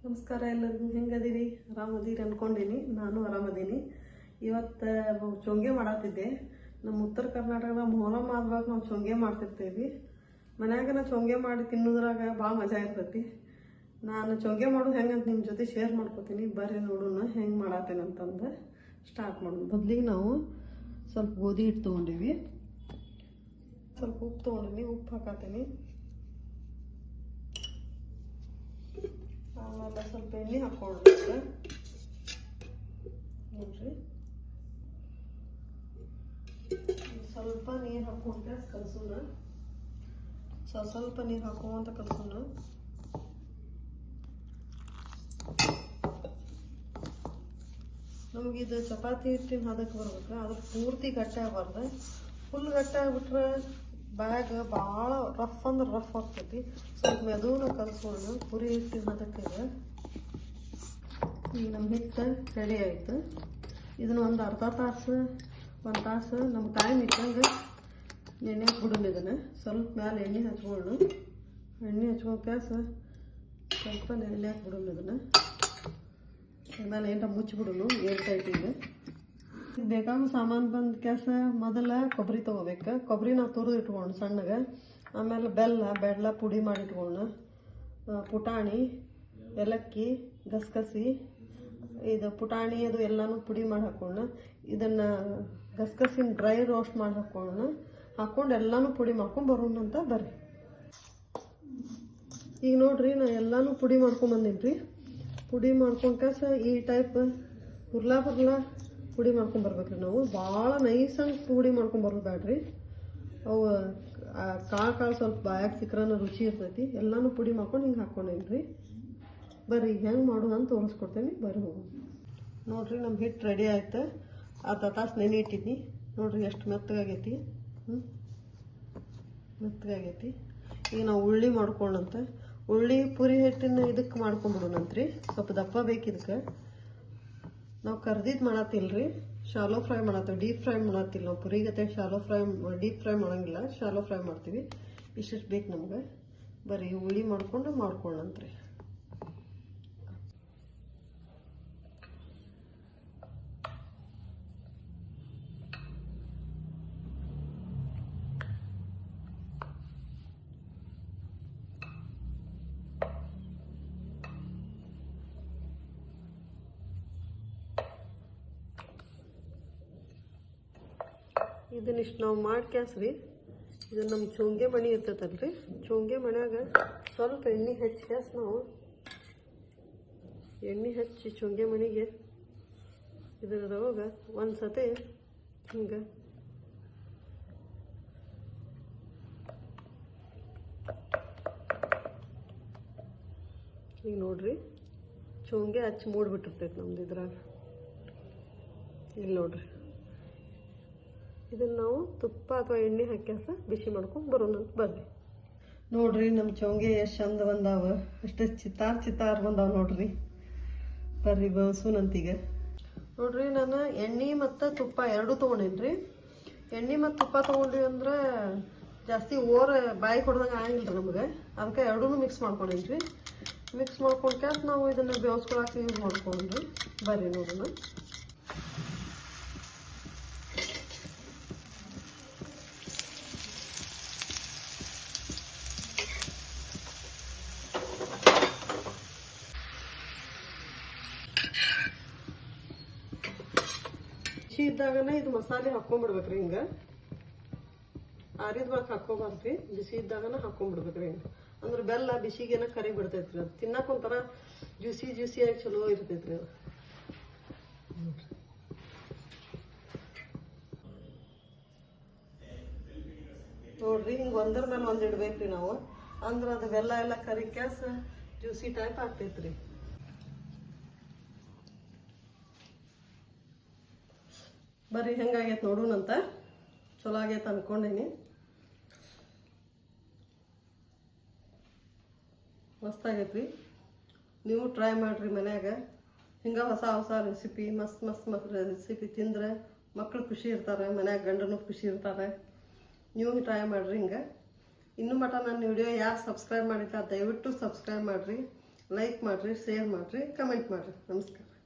ನಮಸ್ಕಾರ ಎಲ್ಲರಿಗೂ. ಹೆಂಗದೀರಿ? ಆರಾಮದೀರಿ ಅನ್ಕೊಂಡೀನಿ. ನಾನು ಆರಾಮದೀನಿ. ಇವತ್ತು ಚೊಂಗೆ ಮಾಡತ್ತಿದ್ದೆ. ನಮ್ಮ ಉತ್ತರ ಕರ್ನಾಟಕದ ಮೊಹರಂ ಆದ್ವಾಗ ನಾವು ಚೊಂಗೆ ಮಾಡ್ತಿರ್ತೀವಿ. ಮನ್ಯಾಗ ಚೊಂಗೆ ಮಾಡಿ ತಿನ್ನೋದ್ರಾಗ ಭಾಳ ಮಜಾ ಇರ್ತೈತಿ. ನಾನು ಚೊಂಗೆ ಮಾಡೋದು ಹೆಂಗಂತ ನಿಮ್ಮ ಜೊತೆ ಶೇರ್ ಮಾಡ್ಕೋತೀನಿ. ಬರ್ರಿ ನೋಡೋಣ ಹೆಂಗೆ ಮಾಡತ್ತೇನೆ ಅಂತಂದು ಸ್ಟಾರ್ಟ್ ಮಾಡೋದು. ಮೊದಲಿಗೆ ನಾವು ಸ್ವಲ್ಪ ಗೋಧಿ ಹಿಟ್ಟು ತೊಗೊಂಡಿವಿ, ಸ್ವಲ್ಪ ಉಪ್ಪು ತೊಗೊಂಡಿನಿ, ಉಪ್ಪು ಹಾಕತ್ತೀನಿ. ಆಮೇಲೆ ಸ್ವಲ್ಪ ಎಣ್ಣೆ ಹಾಕ್ಕೊಳ್ಬೇಕು ನೋಡ್ರಿ. ಸ್ವಲ್ಪ ನೀರು ಹಾಕೊಂಡ್ರೆ ಕಲಸೋಣ. ಸ್ವಲ್ಪ ನೀರು ಹಾಕೊಂತ ಕಲಸೋಣ. ನಮಗಿದು ಚಪಾತಿ ಹಿಟ್ಟಿನ ಹದಕ್ಕೆ ಬರ್ಬೇಕು. ಅದ್ರ ಪೂರ್ತಿ ಗಟ್ಟಿ ಆಗಬಾರ್ದು. ಫುಲ್ ಗಟ್ಟಿ ಆಗ್ಬಿಟ್ರೆ ಬ್ಯಾಗ್ ಭಾಳ ರಫ್ ಅಂದ್ರೆ ರಫ್ ಆಗ್ತೈತಿ. ಸ್ವಲ್ಪ ಮೆದುವನ್ನ ಕಲಸೋಣ. ಪುರಿ ಹಿಟ್ಟಿನ ಹದಕ್ಕೆ ಈಗ ನಮ್ಮ ಹಿಟ್ಟು ರೆಡಿ ಆಯಿತು. ಇದನ್ನು ಒಂದು ಅರ್ಧ ತಾಸು ಒಂದು ತಾಸು ನಮ್ಮ ಟೈಮ್ ಇಟ್ಟಂಗೆ ಎಣ್ಣೆ ಬಿಡೋಣ. ಇದನ್ನು ಸ್ವಲ್ಪ ಮೇಲೆ ಎಣ್ಣೆ ಹಚ್ಕೊಳ್ಳು. ಎಣ್ಣೆ ಹಚ್ಕೊಂಡು ಕ್ಯಾಸ ಸ್ವಲ್ಪ ಎಣ್ಣೆ ಹಾಕ್ಬಿಡೋಣ. ಇದನ್ನು ಆಮೇಲೆ ಏನಾರ ಮುಚ್ಚಿಬಿಡೋಣ ಏರ್ ಟೈಟಿಗೆ. ಬೇಕಾದ ಸಾಮಾನು ಬಂದ ಕ್ಯಾಸ ಮೊದಲ ಕೊಬ್ಬರಿ ತೊಗೋಬೇಕು. ಕೊಬ್ಬರಿ ನಾವು ತುರಿದು ಇಟ್ಕೊಂಡು ಸಣ್ಣಗೆ. ಆಮೇಲೆ ಬೆಲ್ಲ ಪುಡಿ ಮಾಡಿ ಇಟ್ಕೊಂಡು, ಪುಟಾಣಿ, ಏಲಕ್ಕಿ, ಗಸಗಸಿ, ಇದು ಪುಟಾಣಿ ಅದು ಎಲ್ಲನೂ ಪುಡಿ ಮಾಡಿ ಹಾಕ್ಕೊಂಡು, ಇದನ್ನು ಗಸಗಸಿನ ಡ್ರೈ ರೋಸ್ಟ್ ಮಾಡಿ ಹಾಕ್ಕೊಂಡು ಎಲ್ಲನೂ ಪುಡಿ ಮಾಡ್ಕೊಂಡು ಬರೋಣ ಅಂತ ಬರ್ರಿ. ಈಗ ನೋಡ್ರಿ ನಾ ಎಲ್ಲನೂ ಪುಡಿ ಮಾಡ್ಕೊಂಬಂದೀನಿ ರೀ. ಪುಡಿ ಮಾಡ್ಕೊಂಡ್ಕಾಸ ಈ ಟೈಪ್ ಹುರ್ಲಾ ಪುಡಿ ಮಾಡ್ಕೊಂಬರ್ಬೇಕ್ರಿ. ನಾವು ಭಾಳ ನೈಸಂಗೆ ಪುಡಿ ಮಾಡ್ಕೊಂಬರೋದು ಬ್ಯಾಡ್ರಿ. ಅವು ಕಾಳು ಸ್ವಲ್ಪ ಬಾಯಾಗ ಸಿಕ್ರನ ರುಚಿ ಇರ್ತೈತಿ. ಎಲ್ಲನೂ ಪುಡಿ ಮಾಡ್ಕೊಂಡು ಹಿಂಗೆ ಹಾಕ್ಕೊಂಡೇನಿ ರೀ. ಬರ್ರಿ ಈಗ ಹೆಂಗೆ ಮಾಡೋದು ಅಂತ ತೋರಿಸ್ಕೊಡ್ತೇನೆ. ಬರ್ರಿ ಹೋಗು. ನೋಡ್ರಿ ನಮ್ಮ ಹಿಟ್ಟು ರೆಡಿ ಆಯ್ತು. ಅರ್ಧ ತಾಸು ನೆನೆ ಇಟ್ಟಿದ್ನಿ. ನೋಡ್ರಿ ಎಷ್ಟು ಮೆತ್ತಗಾಗೈತಿ. ಮೆತ್ತಗಾಗೈತಿ. ಈಗ ನಾವು ಉಳ್ಳಿ ಮಾಡ್ಕೊಂಡಂತ ಉಳ್ಳಿ ಪುರಿ ಹಿಟ್ಟಿನ ಇದಕ್ಕೆ ಮಾಡ್ಕೊಂಬಿಡೋಣಂತ್ರಿ. ಸ್ವಲ್ಪ ದಪ್ಪ ಬೇಕು ಇದಕ್ಕೆ. ನಾವು ಕರ್ದಿದ್ದು ಮಾಡತ್ತಿಲ್ರಿ, ಶಾಲೋ ಫ್ರೈ ಮಾಡತ್ತೀವಿ. ಡೀಪ್ ಫ್ರೈ ಮಾಡತ್ತಿಲ್ಲ ನಾವು. ಪುರಿಗತ್ತೆ ಡೀಪ್ ಫ್ರೈ ಮಾಡಂಗಿಲ್ಲ, ಶಾಲೋ ಫ್ರೈ ಮಾಡ್ತೀವಿ. ಇಷ್ಟಿಷ್ಟು ಬೇಕು ನಮ್ಗೆ. ಬರೀ ಉಳ್ಳಿ ಮಾಡ್ಕೊಳ್ಳಂತ್ರಿ. ಇದನ್ನಿಷ್ಟು ನಾವು ಮಾಡಿ ಕ್ಯಾಸ್ರಿ. ಇದು ನಮ್ಮ ಚೊಂಗೆ ಮಣಿ ಇರ್ತೈತಲ್ರಿ. ಚೊಂಗೆ ಮಣ್ಯಾಗ ಸ್ವಲ್ಪ ಎಣ್ಣೆ ಹಚ್ಚಿ ಕ್ಯಾಸ್ ನಾವು ಎಣ್ಣೆ ಹಚ್ಚಿ ಚೊಂಗೆ ಮಣಿಗೆ ಇದ್ರೊಳಗೆ ಒಂದು ಸತಿ ಹಿಂಗೆ ಈಗ ನೋಡ್ರಿ ಚೊಂಗೆ ಹಚ್ಚಿ ಮೂಡ್ಬಿಟ್ಟಿರ್ತೈತೆ ನಮ್ದು ಇದ್ರಾಗ. ಇಲ್ಲಿ ನೋಡ್ರಿ ಇದನ್ನು ನಾವು ತುಪ್ಪ ಅಥವಾ ಎಣ್ಣೆ ಹಾಕ್ಯಾಸ ಬಿಸಿ ಮಾಡ್ಕೊಂಡು ಬರೋಣ ಅಂತ ಬರ್ರಿ. ನೋಡ್ರಿ ನಮ್ಮ ಚೊಂಗೆ ಎಷ್ಟು ಚಂದ ಬಂದಾವ. ಅಷ್ಟೇ ಚಿತ್ತಾರ್ ಬಂದಾವ ನೋಡ್ರಿ. ಬರ್ರಿ ಬಸೂನಂತೀಗ. ನೋಡ್ರಿ ನಾನು ಎಣ್ಣೆ ಮತ್ತು ತುಪ್ಪ ಎರಡೂ ತೊಗೊಂಡೇನ್ರಿ. ಎಣ್ಣೆ ಮತ್ತು ತುಪ್ಪ ತೊಗೊಂಡ್ರಿ ಅಂದ್ರೆ ಜಾಸ್ತಿ ಬಾಯಿ ಕೊಡ್ದಂಗೆ ಆಗಂಗಿಲ್ಲ ನಮಗೆ. ಅದಕ್ಕೆ ಎರಡೂ ಮಿಕ್ಸ್ ಮಾಡ್ಕೊಂಡೇನ್ರಿ. ಮಿಕ್ಸ್ ಮಾಡ್ಕೊಂಡ್ಕಾಸ ನಾವು ಇದನ್ನು ಬೇಯಿಸ್ಕೊಳಕ್ಕೆ ಯೂಸ್ ಮಾಡ್ಕೊಂಡ್ರಿ. ಬರ್ರಿ ನೋಡೋಣ. ಬಿಸಿ ಇದ್ದಾಗನೇ ಇದು ಮಸಾಲೆ ಹಾಕೊಂಡ್ಬಿಡ್ಬೇಕ್ರಿ. ಹಿಂಗೆ ಆರಿದ ಬಾಕ್ ಹಾಕೋಬಾರ್ದ್ರಿ. ಬಿಸಿ ಇದ್ದಾಗನ ಹಾಕೊಂಡ್ಬಿಡ್ಬೇಕ್ರಿ. ಅಂದ್ರೆ ಬೆಲ್ಲ ಬಿಸಿಗೇನ ಕರಿ ಬಿಡ್ತೈತ್ರಿ. ಅದು ತಿನ್ನಕ್ಕೆ ಒಂಥರ ಜ್ಯೂಸಿಯಾಗಿ ಚಲೋ ಇರ್ತೈತ್ರಿ ಅದು. ನೋಡ್ರಿ ಹಿಂಗೆ ಒಂದರ ಮೇಲೆ ಒಂದು ಇಡ್ಬೇಕ್ರಿ ನಾವು. ಅಂದ್ರೆ ಅದು ಬೆಲ್ಲ ಎಲ್ಲ ಕರಿ ಕ್ಯಾಸ ಜ್ಯೂಸಿ ಟೈಪ್ ಆಗ್ತೈತ್ರಿ. ಬರ್ರಿ ಹೆಂಗಾಗೈತೆ ನೋಡೋಣಂತ. ಚಲೋ ಆಗೈತೆ ಅನ್ಕೊಂಡೇನಿ. ಮಸ್ತಾಗೈತ್ರಿ. ನೀವು ಟ್ರೈ ಮಾಡಿರಿ ಮನ್ಯಾಗ. ಹಿಂಗೆ ಹೊಸ ರೆಸಿಪಿ ಮಸ್ತ್ ರೆಸಿಪಿ ತಿಂದ್ರೆ ಮಕ್ಕಳು ಖುಷಿ ಇರ್ತಾರೆ, ಮನ್ಯಾಗ ಗಂಡನೂ ಖುಷಿ ಇರ್ತಾರೆ. ನೀವು ಟ್ರೈ ಮಾಡಿರಿ ಹಿಂಗೆ. ಇನ್ನೂ ಮಟ್ಟ ನನ್ನ ವಿಡಿಯೋ ಯಾರು ಸಬ್ಸ್ಕ್ರೈಬ್ ಮಾಡಿಲ್ಲ ದಯವಿಟ್ಟು ಸಬ್ಸ್ಕ್ರೈಬ್ ಮಾಡಿರಿ. ಲೈಕ್ ಮಾಡಿರಿ, ಶೇರ್ ಮಾಡಿರಿ, ಕಮೆಂಟ್ ಮಾಡಿರಿ. ನಮಸ್ಕಾರ.